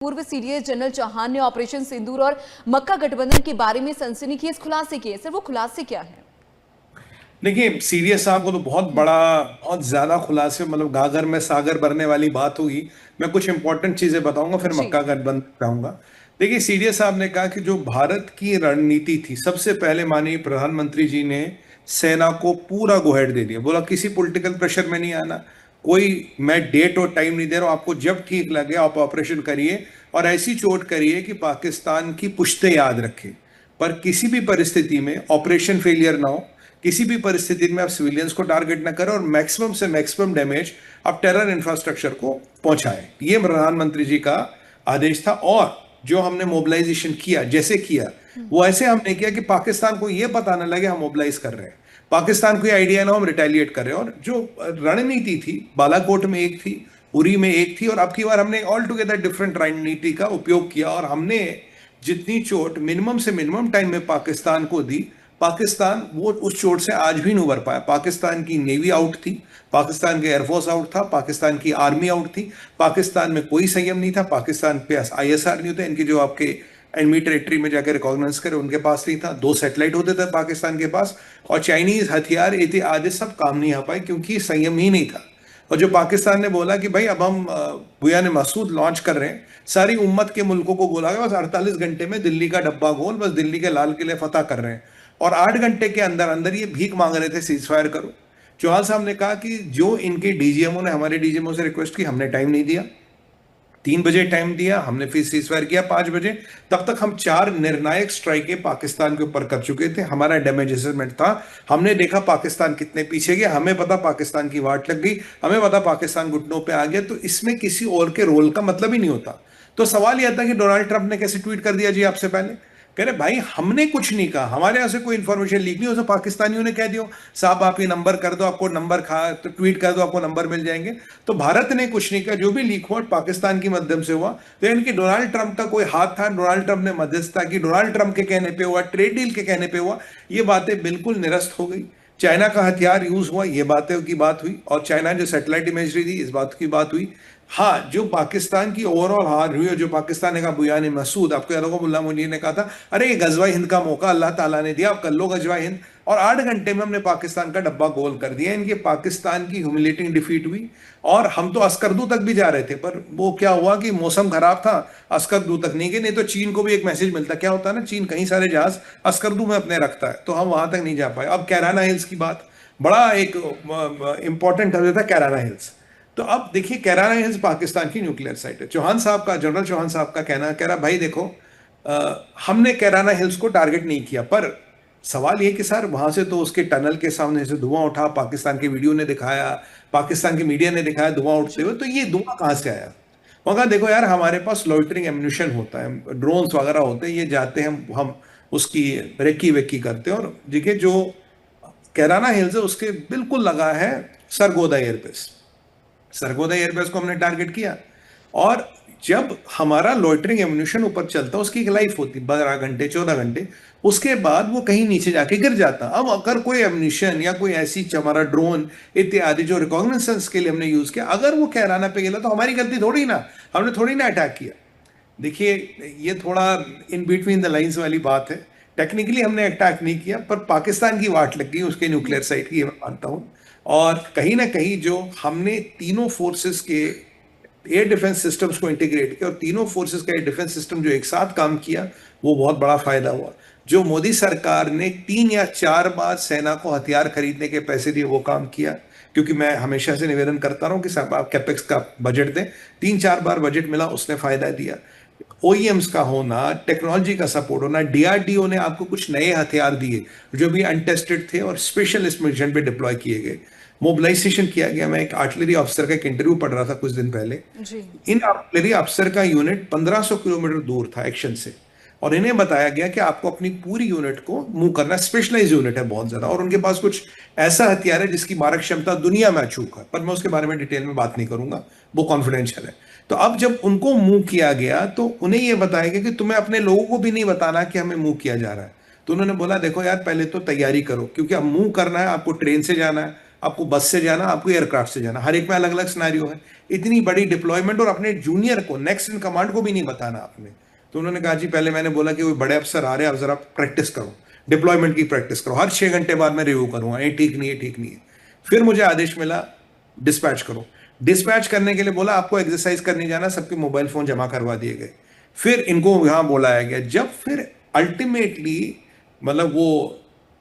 पूर्व CDS general Chauhan ने operation सिंदूर और मक्का गठबंधन के बारे में सनसनीखेज खुलासे किए। सर, वो खुलासे क्या है? देखिए, सीडीएस साहब को तो बहुत बड़ा, बहुत ज्यादा खुलासे, मतलब गागर में सागर भरने वाली बात होगी। मैं कुछ इंपॉर्टेंट चीजें बताऊंगा, फिर जी। मक्का गठबंधन कहूंगा। देखिए, सीडीएस साहब ने कहा कि जो भारत की रणनीति थी, सबसे पहले माननीय प्रधानमंत्री जी ने सेना को पूरा गो अहेड दे दिया। बोला किसी पॉलिटिकल प्रेशर में नहीं आना, कोई मैं डेट और टाइम नहीं दे रहा हूं, आपको जब ठीक लगे आप ऑपरेशन करिए और ऐसी चोट करिए कि पाकिस्तान की पुश्ते याद रखें, पर किसी भी परिस्थिति में ऑपरेशन फेलियर ना हो, किसी भी परिस्थिति में आप सिविलियंस को टारगेट ना करें और मैक्सिमम से मैक्सिमम डैमेज आप टेरर इंफ्रास्ट्रक्चर को पहुंचाएं। ये प्रधानमंत्री जी का आदेश था। और जो हमने मोबिलाइजेशन किया, जैसे किया वो ऐसे हमने किया कि पाकिस्तान को यह पता ना लगे हम मोबिलाइज कर रहे हैं, पाकिस्तान को यह आइडिया ना हो हम रिटेलिएट कर रहे हैं। और जो रणनीति थी, बालाकोट में एक थी, उरी में एक थी, और अब की बार हमने ऑल टुगेदर डिफरेंट रणनीति का उपयोग किया। और हमने जितनी चोट मिनिमम से मिनिमम टाइम में पाकिस्तान को दी, पाकिस्तान वो उस चोट से आज भी नहीं उबर पाया। पाकिस्तान की नेवी आउट थी, पाकिस्तान के एयरफोर्स आउट था, पाकिस्तान की आर्मी आउट थी, पाकिस्तान में कोई संयम नहीं था, पाकिस्तान पे आईएसआर नहीं होते, इनकी जो आपके एनमी टेरिटरी में जाकर रिकॉग्नाइज करे उनके पास नहीं था, 2 सैटेलाइट होते थे पाकिस्तान के पास, और चाइनीज हथियार इतने आदि सब काम नहीं आ पाए क्योंकि संयम ही नहीं था। और जो पाकिस्तान ने बोला कि भाई अब हम बुयान मसूद लॉन्च कर रहे हैं, सारी उम्मत के मुल्कों को बोला गया बस 48 घंटे में दिल्ली का डब्बा गोल, बस दिल्ली के लाल किले फतह कर रहे हैं। और 8 घंटे के अंदर अंदर ये भीख मांग रहे थे सीज फायर करो। चौहान साहब ने कहा कि जो इनके डीजीएमओ ने हमारे डीजीएमओ से रिक्वेस्ट की, हमने टाइम नहीं दिया, 3 बजे टाइम दिया, हमने फिर सीज फायर किया 5 बजे। तब तक हम 4 निर्णायक स्ट्राइकें पाकिस्तान के ऊपर कर चुके थे। हमारा डैमेज असेसमेंट था, हमने देखा पाकिस्तान कितने पीछे गया, हमें पता पाकिस्तान की वाट लग गई, हमें पता पाकिस्तान घुटनों पे आ गया। तो इसमें किसी और के रोल का मतलब ही नहीं होता। तो सवाल यह था कि डोनाल्ड ट्रंप ने कैसे ट्वीट कर दिया जी आपसे पहले। कह रहे भाई हमने कुछ नहीं कहा, हमारे यहां से कोई इंफॉर्मेशन लीक नहीं हो, तो पाकिस्तानियों ने कह दियो साहब आप ये नंबर कर दो, आपको नंबर तो ट्वीट कर दो, आपको नंबर मिल जाएंगे। तो भारत ने कुछ नहीं कहा, जो भी लीक हुआ पाकिस्तान के माध्यम से हुआ। तो इनकी डोनाल्ड ट्रंप का कोई हाथ था, डोनाल्ड ट्रंप ने मध्यस्थता की, डोनाल्ड ट्रंप के कहने पे हुआ, ट्रेड डील के कहने पे हुआ, ये बातें बिल्कुल निरस्त हो गई। चाइना का हथियार यूज हुआ, ये बातें की बात हुई, और चाइना जो सैटेलाइट इमेजरी दी इस बात की बात हुई। हाँ, जो पाकिस्तान की ओवरऑल हार हुई, जो पाकिस्तान ने कहा बुयान मसूद, आपको याद होगा मुल्ला मुनीर ने कहा था अरे ये गजवा हिंद का मौका अल्लाह ताला ने दिया, आप कर लो गजवा हिंद। और 8 घंटे में हमने पाकिस्तान का डब्बा गोल कर दिया। इनके पाकिस्तान की ह्यूमिलेटिंग डिफीट हुई। और हम तो अस्करदू तक भी जा रहे थे, पर वो क्या हुआ कि मौसम खराब था, अस्करदू तक नहीं गए। नहीं तो चीन को भी एक मैसेज मिलता, क्या होता है ना, चीन कहीं सारे जहाज अस्करदू में अपने रखता है, तो हम वहां तक नहीं जा पाए। अब कैराना हिल्स की बात, बड़ा एक इंपॉर्टेंट था कैराना हिल्स। तो अब देखिए, कैराना हिल्स पाकिस्तान की न्यूक्लियर साइट है। चौहान साहब का, जनरल चौहान साहब का कहना, कह रहा भाई देखो हमने कैराना हिल्स को टारगेट नहीं किया, पर सवाल ये कि सर वहां से तो उसके टनल के सामने से धुआं उठा, पाकिस्तान के वीडियो ने दिखाया, पाकिस्तान की मीडिया ने दिखाया धुआं उठते हुए, तो ये धुआं कहां से आया? वहां देखो यार, हमारे पास लॉइटरिंग एम्यूनिशन होता है, ड्रोन्स वगैरह होते हैं, ये जाते हैं, हम उसकी रेकी वेकी करते हैं। और देखिए जो कैराना हिल्स है उसके बिल्कुल लगा है सरगोदा एयरबेस। सरगोदा एयरबेस को हमने टारगेट किया। और जब हमारा लॉइटरिंग एम्यूनिशन ऊपर चलता है उसकी एक लाइफ होती 12 घंटे 14 घंटे, उसके बाद वो कहीं नीचे जाके गिर जाता। अब अगर कोई एम्यूनिशन या कोई ऐसी हमारा ड्रोन इत्यादि जो रिकॉग्निशंस के लिए हमने यूज किया, अगर वो कैराना पे गिरा तो हमारी गलती थोड़ी ना, हमने थोड़ी ना अटैक किया। देखिए, ये थोड़ा इन बिटवीन द लाइंस वाली बात है। टेक्निकली हमने अटैक नहीं किया, पर पाकिस्तान की वाट लग गई उसके न्यूक्लियर साइट की, मैं मानता हूं। और कहीं ना कहीं जो हमने तीनों फोर्सेस के एयर डिफेंस सिस्टम्स को इंटीग्रेट किया और तीनों फोर्सेस का एयर डिफेंस सिस्टम जो एक साथ काम किया, वो बहुत बड़ा फायदा हुआ। जो मोदी सरकार ने 3 या 4 बार सेना को हथियार खरीदने के पैसे दिए, वो काम किया। क्योंकि मैं हमेशा से निवेदन करता रहा हूं कि साहब आप कैपेक्स का बजट दें, 3-4 बार बजट मिला, उसने फायदा दिया। ओईएम्स का होना, टेक्नोलॉजी का सपोर्ट होना, डीआरडीओ ने आपको कुछ नए हथियार दिए जो भी अनटेस्टेड थे और स्पेशल इस मिशन पे डिप्लॉय किए गए, मोबिलाइजेशन किया गया। मैं एक आर्टिलरी ऑफिसर का एक इंटरव्यू पढ़ रहा था कुछ दिन पहले। जी। इन आर्टिलरी ऑफिसर का यूनिट 1500 किलोमीटर दूर था एक्शन से, और इन्हें बताया गया कि आपको अपनी पूरी यूनिट को मूव करना, स्पेशलाइज यूनिट है बहुत ज्यादा, और उनके पास कुछ ऐसा हथियार है जिसकी मारक क्षमता दुनिया में अचूक है, पर मैं उसके बारे में डिटेल में बात नहीं करूंगा, वो कॉन्फिडेंशियल है। तो अब जब उनको मूव किया गया तो उन्हें यह बताया गया कि तुम्हें अपने लोगों को भी नहीं बताना कि हमें मूव किया जा रहा है। तो उन्होंने बोला देखो यार, पहले तो तैयारी करो, क्योंकि अब मूव करना है, आपको ट्रेन से जाना है, आपको बस से जाना, आपको एयरक्राफ्ट से जाना, हर एक में अलग अलग सिनेरियो है। इतनी बड़ी डिप्लॉयमेंट और अपने जूनियर को, नेक्स्ट इन कमांड को भी नहीं बताना आपने। तो उन्होंने कहा जी पहले मैंने बोला कि वो बड़े अफसर आ रहे हैं, अब जरा प्रैक्टिस करो, डिप्लॉयमेंट की प्रैक्टिस करो, हर 6 घंटे बाद मैं रिव्यू करूंगा, ये ठीक नहीं है, ठीक नहीं है। फिर मुझे आदेश मिला डिस्पैच करो। डिस्पैच करने के लिए बोला आपको एक्सरसाइज करने जाना, सबके मोबाइल फोन जमा करवा दिए गए। फिर इनको यहां बुलाया गया, जब फिर अल्टीमेटली मतलब वो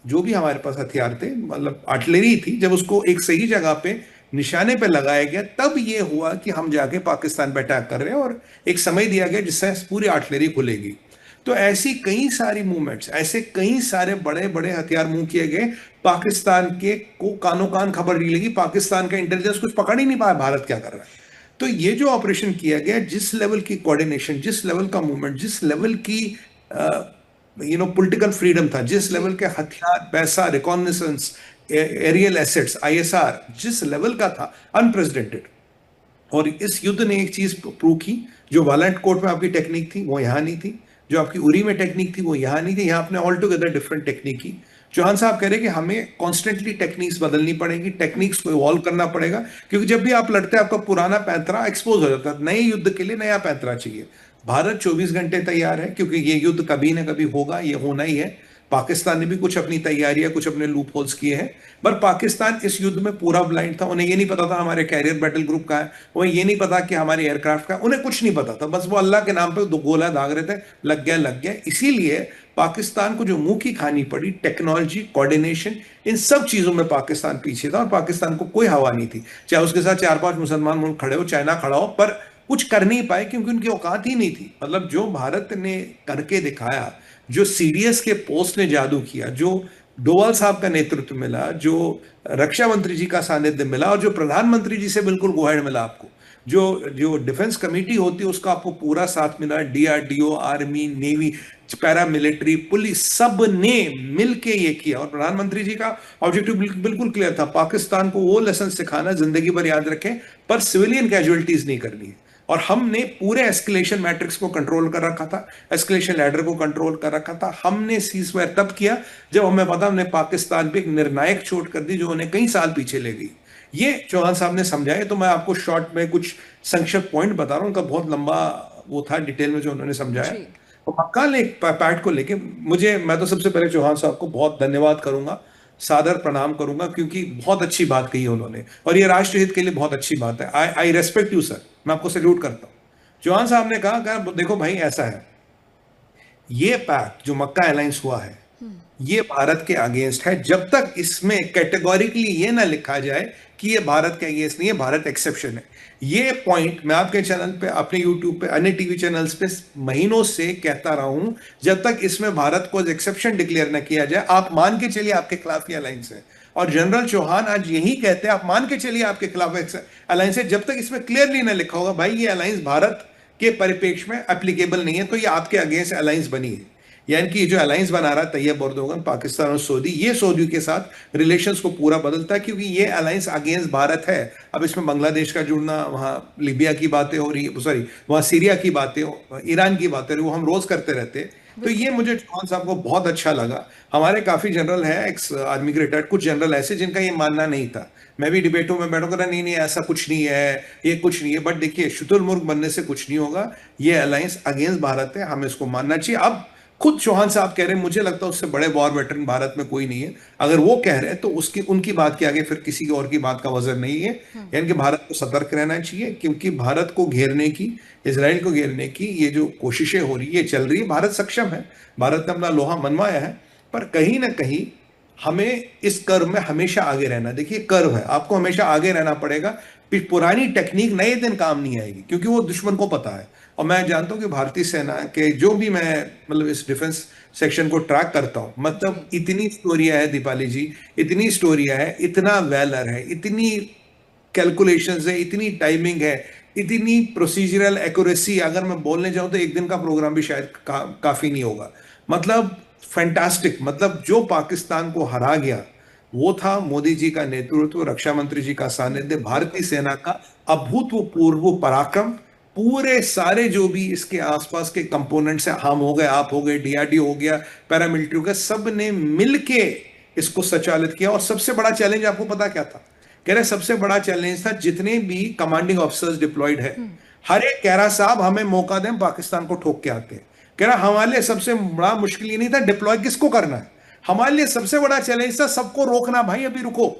जो भी हमारे पास हथियार थे, मतलब आर्टिलरी थी, जब उसको एक सही जगह पे निशाने पे लगाया गया, तब ये हुआ कि हम जाके पाकिस्तान पे अटैक कर रहे हैं, और एक समय दिया गया जिससे पूरी आर्टिलरी खुलेगी। तो ऐसी कई सारी मूवमेंट्स, ऐसे कई सारे बड़े बड़े हथियार मूव किए गए, पाकिस्तान के को कानो कान खबर नहीं लगी, पाकिस्तान का इंटेलिजेंस कुछ पकड़ ही नहीं पाया भारत क्या कर रहा है। तो ये जो ऑपरेशन किया गया, जिस लेवल की कोऑर्डिनेशन, जिस लेवल का मूवमेंट, जिस लेवल की पॉलिटिकल फ्रीडम था, जिस लेवल के हथियार, पैसा, रिकॉग्निसेंस, एरियल एसेट्स, आईएसआर जिस लेवल का था, अनप्रेसिडेंटेड। और इस युद्ध ने एक चीज प्रूव की, जो वालंट कोर्ट में आपकी टेक्निक थी वो यहां नहीं थी, जो आपकी उरी में टेक्निक थी वो यहां नहीं थी, यहां आपने ऑल टुगेदर डिफरेंट टेक्निक की। चौहान साहब कह रहे हैं कि हमें कॉन्स्टेंटली टेक्निक्स बदलनी पड़ेगी, टेक्निक्स को इवॉल्व करना पड़ेगा, क्योंकि जब भी आप लड़ते हैं आपका पुराना पैंतरा एक्सपोज हो जाता है, नए युद्ध के लिए नया पैंतरा चाहिए। भारत 24 घंटे तैयार है, क्योंकि ये युद्ध कभी ना कभी होगा, ये होना ही है। पाकिस्तान ने भी कुछ अपनी तैयारियां, कुछ अपने लूप होल्स किए हैं, पर पाकिस्तान इस युद्ध में पूरा ब्लाइंड था। उन्हें ये नहीं पता था हमारे कैरियर बैटल ग्रुप का है, उन्हें ये नहीं पता कि हमारे एयरक्राफ्ट का, उन्हें कुछ नहीं पता था। बस वो अल्लाह के नाम पे दो गोला दाग रहे थे, लग गया लग गया। इसीलिए पाकिस्तान को जो मुंह की खानी पड़ी, टेक्नोलॉजी, कोऑर्डिनेशन, इन सब चीजों में पाकिस्तान पीछे था, और पाकिस्तान को कोई हवा नहीं थी। चाहे उसके साथ 4-5 मुसलमान मुल्क खड़े हो, चाइना खड़ा हो, पर कुछ कर नहीं पाए, क्योंकि उनकी औकात ही नहीं थी। मतलब जो भारत ने करके दिखाया, जो सीडीएस के पोस्ट ने जादू किया, जो डोवाल साहब का नेतृत्व मिला, जो रक्षा मंत्री जी का सानिध्य मिला, और जो प्रधानमंत्री जी से बिल्कुल गुहार मिला आपको, जो जो डिफेंस कमेटी होती है उसका आपको पूरा साथ मिला, DRDO, army, navy, paramilitary, police, सब ने मिलके ये किया। और प्रधानमंत्री जी का ऑब्जेक्टिव बिल्कुल क्लियर था, पाकिस्तान को वो लेसन सिखाना, जिंदगी भर याद रखें, पर सिविलियन कैजुअलिटीज नहीं करनी है। और हमने पूरे एस्केलेशन मैट्रिक्स को कंट्रोल कर रखा था, एस्केलेशन लैडर को कंट्रोल कर रखा था। हमने सीजफायर तब किया जब हमें पता हमने पाकिस्तान पे एक निर्णायक चोट कर दी, जो उन्हें कई साल पीछे ले गई। ये चौहान साहब ने समझाया, तो मैं आपको शॉर्ट में कुछ संक्षिप्त पॉइंट बता रहा हूं, उनका बहुत लंबा वो था डिटेल में जो उन्होंने समझाया। तो मक्का ने पैट को लेके मैं तो सबसे पहले चौहान साहब को बहुत धन्यवाद करूंगा, सादर प्रणाम करूंगा, क्योंकि बहुत अच्छी बात कही उन्होंने, और ये राष्ट्र हित के लिए बहुत अच्छी बात है। आई रेस्पेक्ट यू सर, मैं आपको सैल्यूट करता हूं। चौहान साहब ने कहा देखो भाई ऐसा है, ये पैक्ट जो मक्का अलायंस हुआ है, ये भारत के अगेंस्ट है, जब तक इसमें कैटेगोरिकली ये ना लिखा जाए कि ये भारत के अगेंस्ट नहीं है, भारत एक्सेप्शन है। ये पॉइंट मैं आपके चैनल पे, अपने यूट्यूब पे, अन्य टीवी चैनल्स पे महीनों से कहता रहा हूं, जब तक इसमें भारत को एक्सेप्शन डिक्लेयर ना किया जाए, आप मान के चलिए आपके खिलाफ ये अलायंस है। और जनरल चौहान आज यही कहते हैं, आप मान के चलिए आपके खिलाफ अलायंस है, जब तक इसमें क्लियरली ना लिखा होगा भाई ये अलायंस भारत के परिप्रेक्ष्य में एप्लीकेबल नहीं है, तो ये आपके अगेंस्ट अलायंस बनी है। यानी कि ये जो अलायंस बना रहा है तैयब एर्दोगन, पाकिस्तान और सऊदी, ये सऊदी के साथ रिलेशंस को पूरा बदलता है, क्योंकि ये अलायंस अगेंस्ट भारत है। अब इसमें बांग्लादेश का जुड़ना, वहां लीबिया की बातें हो रही है, सॉरी वहां सीरिया की बातें, ईरान की बातें, वो हम रोज करते रहते हैं। तो ये मुझे चौहान साहब को बहुत अच्छा लगा। हमारे काफी जनरल हैं, एक्स आर्मी के रिटायर्ड, कुछ जनरल ऐसे जिनका ये मानना नहीं था। मैं भी डिबेटों में बैठूंगा, नहीं नहीं ऐसा कुछ नहीं है, ये कुछ नहीं है। बट देखिए, शुतुरमुर्ग बनने से कुछ नहीं होगा, ये अलायंस अगेंस्ट भारत है, हमें इसको मानना चाहिए। अब खुद चौहान साहब कह रहे हैं, मुझे लगता है उससे बड़े वॉर वेटरन भारत में कोई नहीं है। अगर वो कह रहे हैं तो उसकी उनकी बात के आगे फिर किसी और की बात का वजन नहीं है। यानी कि भारत को सतर्क रहना चाहिए, क्योंकि भारत को घेरने की, इजराइल को घेरने की ये जो कोशिशें हो रही है, चल रही है, भारत सक्षम है, भारत ने अपना लोहा मनवाया है। पर कहीं ना कहीं हमें इस कर्व में हमेशा आगे रहना। देखिए कर्व है, आपको हमेशा आगे रहना पड़ेगा। पुरानी टेक्निक नए दिन काम नहीं आएगी, क्योंकि वो दुश्मन को पता है। और मैं जानता हूं कि भारतीय सेना के जो भी, मैं मतलब इस डिफेंस सेक्शन को ट्रैक करता हूं, मतलब इतनी स्टोरिया है दीपाली जी, इतनी स्टोरिया है, इतना वैलर है, इतनी कैलकुलेशंस है, इतनी टाइमिंग है, इतनी प्रोसीजरल एक्यूरेसी। अगर मैं बोलने जाऊं तो एक दिन का प्रोग्राम भी शायद काफी नहीं होगा। मतलब फैंटास्टिक। मतलब जो पाकिस्तान को हरा गया वो था मोदी जी का नेतृत्व, रक्षा मंत्री जी का सानिध्य, भारतीय सेना का अभूतपूर्व पराक्रम। पूरे सारे जो भी इसके आसपास के कंपोनेंट्स हैं, हम हो गए, आप हो गए, डीआरडीओ हो गया, पैरामिलिट्री हो गया, सब ने मिलके इसको संचालित किया। और सबसे बड़ा चैलेंज आपको पता क्या था? कह रहे सबसे बड़ा चैलेंज था जितने भी कमांडिंग ऑफिसर्स डिप्लॉयड है, हर एक कह रहा साहब हमें मौका दें, पाकिस्तान को ठोक के आते हैं। कह रहा हमारे लिए सबसे बड़ा मुश्किल ये नहीं था डिप्लॉय किसको करना है, हमारे लिए सबसे बड़ा चैलेंज था सबको रोकना, भाई अभी रुको।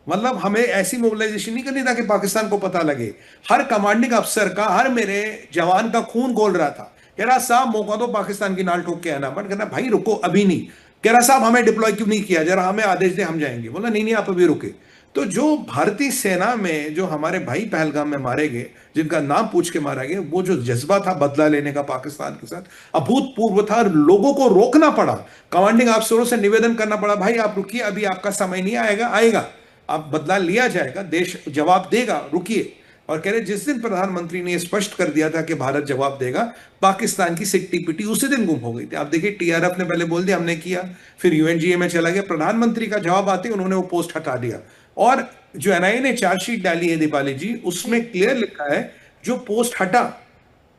मतलब हमें ऐसी मोबिलाइजेशन नहीं करनी था कि पाकिस्तान को पता लगे। हर कमांडिंग अफसर का, हर मेरे जवान का खून खोल रहा था। कह रहा साहब मौका दो, पाकिस्तान की नाल ठोक के आना। बट कहना भाई रुको अभी नहीं। कह रहा साहब हमें डिप्लॉय क्यों नहीं किया, जरा हमें आदेश दे हम जाएंगे। बोला नहीं नहीं आप अभी रुके। तो जो भारतीय सेना में जो हमारे भाई पहलगाम में मारे गए, जिनका नाम पूछ के मारा गया, वो जो जज्बा था बदला लेने का पाकिस्तान के साथ अभूतपूर्व था। लोगों को रोकना पड़ा, कमांडिंग अफसरों से निवेदन करना पड़ा, भाई आप रुकिए, अभी आपका समय नहीं आएगा, आएगा, आप बदला लिया जाएगा, देश जवाब देगा, रुकिए। और कह रहे जिस दिन प्रधानमंत्री ने स्पष्ट कर दिया था कि भारत जवाब देगा, पाकिस्तान की सिट्टी पिटी उसी दिन गुम हो गई थी। आप देखिए टीआरएफ ने पहले बोल दिया हमने किया, फिर यूएनजीए में चला गया, प्रधानमंत्री का जवाब आते उन्होंने वो पोस्ट हटा दिया। और जो एनआईए ने चार्जशीट डाली है दीपाली जी, उसमें क्लियर लिखा है जो पोस्ट हटा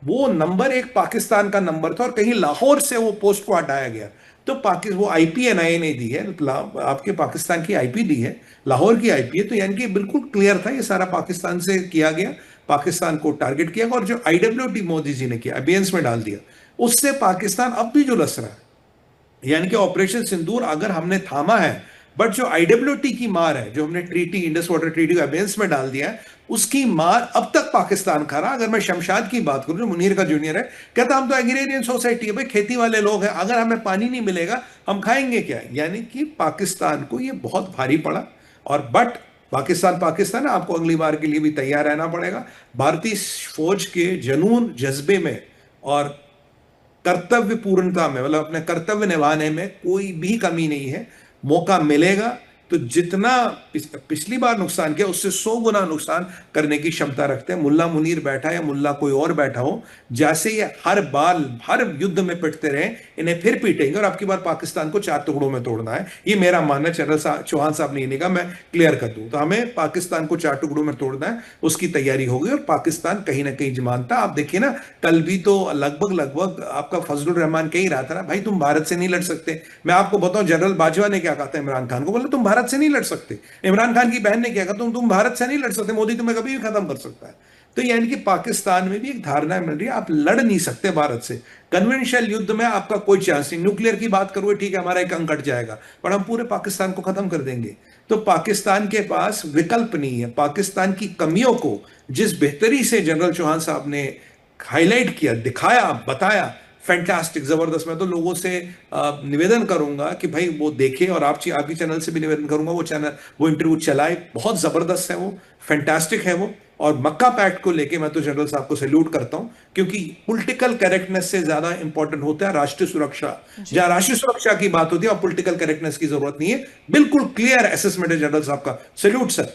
वो नंबर एक पाकिस्तान का नंबर था और कहीं लाहौर से वो पोस्ट को हटाया गया। तो वो आईपी एनआईए ने दी है, आपके पाकिस्तान की आईपी दी है, लाहौर की आईपी है। तो यानी कि बिल्कुल क्लियर था ये सारा पाकिस्तान से किया गया, पाकिस्तान को टारगेट किया गया। और जो आईडब्ल्यूटी मोदी जी ने किया, अबियंस में डाल दिया, उससे पाकिस्तान अब भी जो लस रहा है, यानी कि ऑपरेशन सिंदूर अगर हमने थामा है, बट जो आईडब्ल्यूटी की मार है, जो हमने ट्रीटी, इंडस वाटर ट्रीटी को अबेंस में डाल दिया है, उसकी मार अब तक पाकिस्तान खा रहा। अगर मैं शमशाद की बात करूं, जो मुनीर का जूनियर है, कहता हम तो एग्रेरियन सोसाइटी है भाई, खेती वाले लोग हैं, अगर हमें पानी नहीं मिलेगा हम खाएंगे क्या। यानी कि पाकिस्तान को ये बहुत भारी पड़ा। और बट पाकिस्तान पाकिस्तान है, आपको अगली बार के लिए भी तैयार रहना पड़ेगा। भारतीय फौज के जुनून, जज्बे में और कर्तव्य पूर्णता में, मतलब अपने कर्तव्य निभाने में कोई भी कमी नहीं है। मौका मिलेगा तो जितना पिछली बार नुकसान किया उससे 100 गुना नुकसान करने की क्षमता रखते हैं। मुल्ला मुनीर बैठा है, मुल्ला कोई और बैठा हो, जैसे ये हर बार हर युद्ध में पिटते रहे, इन्हें फिर पीटेंगे और आपकी बार पाकिस्तान को 4 टुकड़ों में तोड़ना है। ये मेरा मानना, जनरल चौहान साहब ने नहीं कहा, मैं क्लियर कर दूं। तो हमें पाकिस्तान को 4 टुकड़ों में तोड़ना है, उसकी तैयारी होगी और पाकिस्तान कहीं ना कहीं जमानता। आप देखिए ना, कल भी तो लगभग आपका फजलुर रहमान कह ही रहा था ना, भाई तुम भारत से नहीं लड़ सकते। मैं आपको बताऊं जनरल बाजवा ने क्या कहा था इमरान खान को, बोला तुम भारत से नहीं लड़ सकते। इमरान खान की बहन ने क्या कहा, तुम भारत से नहीं लड़ सकते, मोदी तुम्हें कभी भी खत्म कर सकता है। तो यानी कि पाकिस्तान में भी एक धारणा मिल रही है, आप लड़ नहीं सकते भारत से। कन्वेंशनल युद्ध में आपका कोई चांस नहीं। न्यूक्लियर की बात करोगे ठीक है, हमारा एक अंक कट जाएगा, पर हम पूरे पाकिस्तान को खत्म कर देंगे। तो पाकिस्तान के पास विकल्प नहीं है। पाकिस्तान की कमियों को जिस बेहतरी से जनरल चौहान साहब ने हाईलाइट किया, दिखाया, बताया, फैंटास्टिक, जबरदस्त। मैं तो लोगों से निवेदन करूंगा कि भाई वो देखें, और आपकी चैनल से भी निवेदन करूंगा वो इंटरव्यू चलाए। बहुत जबरदस्त है वो, फैंटास्टिक है वो। और मक्का पैक्ट को लेके मैं तो जनरल साहब को सैल्यूट करता हूं, क्योंकि पॉलिटिकल करेक्टनेस से ज्यादा इंपॉर्टेंट होता है राष्ट्रीय सुरक्षा। जहां राष्ट्रीय सुरक्षा की बात होती है और पॉलिटिकल करेक्टनेस की जरूरत नहीं है। बिल्कुल क्लियर असेसमेंट है जनरल साहब का, सैल्यूट सर।